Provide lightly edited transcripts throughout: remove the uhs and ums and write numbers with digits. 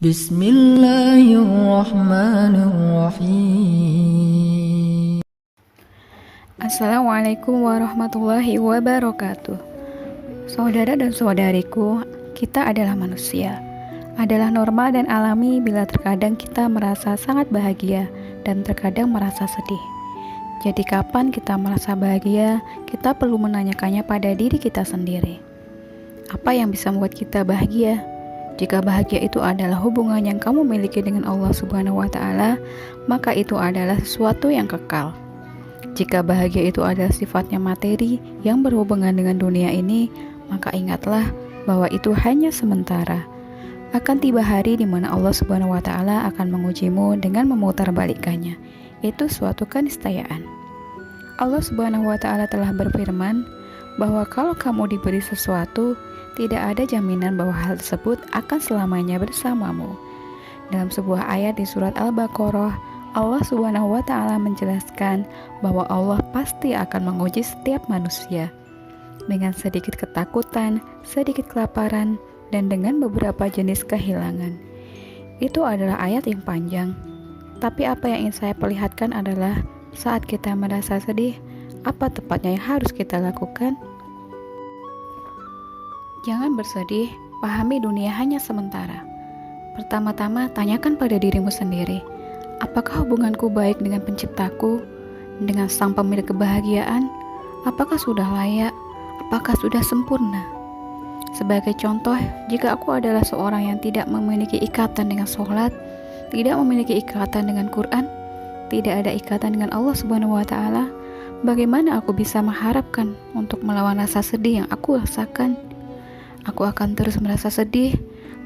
Bismillahirrahmanirrahim. Assalamualaikum warahmatullahi wabarakatuh. Saudara dan saudariku, kita adalah manusia. Adalah normal dan alami bila terkadang kita merasa sangat bahagia dan terkadang merasa sedih. Jadi kapan kita merasa bahagia, kita perlu menanyakannya pada diri kita sendiri. Apa yang bisa membuat kita bahagia? Jika bahagia itu adalah hubungan yang kamu miliki dengan Allah Subhanahu wa Ta'ala, maka itu adalah sesuatu yang kekal. Jika bahagia itu adalah sifatnya materi yang berhubungan dengan dunia ini, maka ingatlah bahwa itu hanya sementara. Akan tiba hari di mana Allah Subhanahu wa Ta'ala akan mengujimu dengan memutarbalikkannya. Itu suatu keniscayaan. Allah Subhanahu wa Ta'ala telah berfirman bahwa kalau kamu diberi sesuatu, tidak ada jaminan bahwa hal tersebut akan selamanya bersamamu. Dalam sebuah ayat di surat Al-Baqarah, Allah Subhanahu wa Ta'ala menjelaskan bahwa Allah pasti akan menguji setiap manusia dengan sedikit ketakutan, sedikit kelaparan, dan dengan beberapa jenis kehilangan. Itu adalah ayat yang panjang. Tapi apa yang ingin saya perlihatkan adalah saat kita merasa sedih, apa tepatnya yang harus kita lakukan? Jangan bersedih, pahami dunia hanya sementara. Pertama-tama, tanyakan pada dirimu sendiri, apakah hubunganku baik dengan penciptaku, dengan sang pemilik kebahagiaan? Apakah sudah layak? Apakah sudah sempurna? Sebagai contoh, jika aku adalah seorang yang tidak memiliki ikatan dengan sholat, tidak memiliki ikatan dengan Quran, tidak ada ikatan dengan Allah Subhanahu wa Ta'ala, bagaimana aku bisa mengharapkan untuk melawan rasa sedih yang aku rasakan? Aku akan terus merasa sedih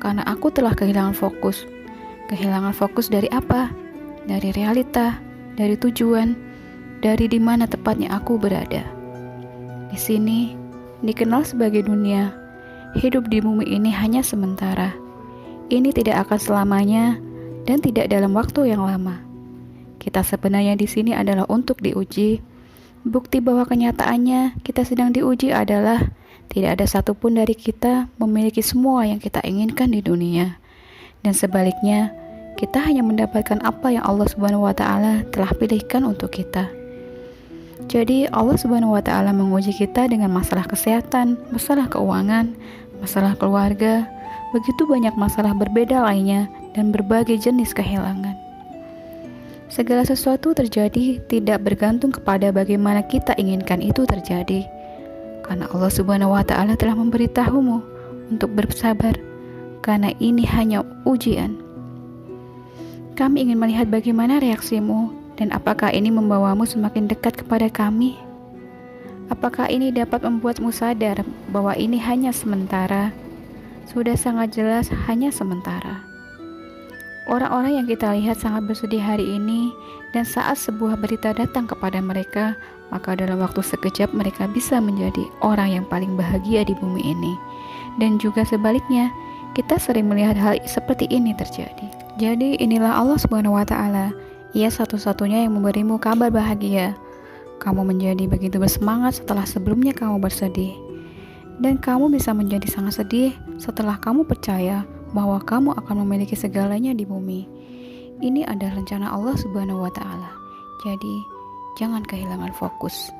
karena aku telah kehilangan fokus. Kehilangan fokus dari apa? Dari realita, dari tujuan, dari di mana tepatnya aku berada. Di sini, dikenal sebagai dunia, hidup di bumi ini hanya sementara. Ini tidak akan selamanya dan tidak dalam waktu yang lama. Kita sebenarnya di sini adalah untuk diuji. Bukti bahwa kenyataannya kita sedang diuji adalah tidak ada satupun dari kita memiliki semua yang kita inginkan di dunia. Dan sebaliknya, kita hanya mendapatkan apa yang Allah Subhanahu wa Ta'ala telah pilihkan untuk kita. Jadi Allah Subhanahu wa Ta'ala menguji kita dengan masalah kesehatan, masalah keuangan, masalah keluarga, begitu banyak masalah berbeda lainnya dan berbagai jenis kehilangan. Segala sesuatu terjadi tidak bergantung kepada bagaimana kita inginkan itu terjadi. Karena Allah Subhanahu wa Ta'ala telah memberitahumu untuk bersabar, karena ini hanya ujian. Kami ingin melihat bagaimana reaksimu dan apakah ini membawamu semakin dekat kepada kami. Apakah ini dapat membuatmu sadar bahwa ini hanya sementara? Sudah sangat jelas hanya sementara. Orang-orang yang kita lihat sangat bersedih hari ini, dan saat sebuah berita datang kepada mereka, maka dalam waktu sekejap mereka bisa menjadi orang yang paling bahagia di bumi ini. Dan juga sebaliknya, kita sering melihat hal seperti ini terjadi. Jadi inilah Allah Subhanahu wa Ta'ala. Ia satu-satunya yang memberimu kabar bahagia. Kamu menjadi begitu bersemangat setelah sebelumnya kamu bersedih. Dan kamu bisa menjadi sangat sedih setelah kamu percaya bahwa kamu akan memiliki segalanya di bumi. Ini adalah rencana Allah Subhanahu wa Ta'ala. Jadi, jangan kehilangan fokus.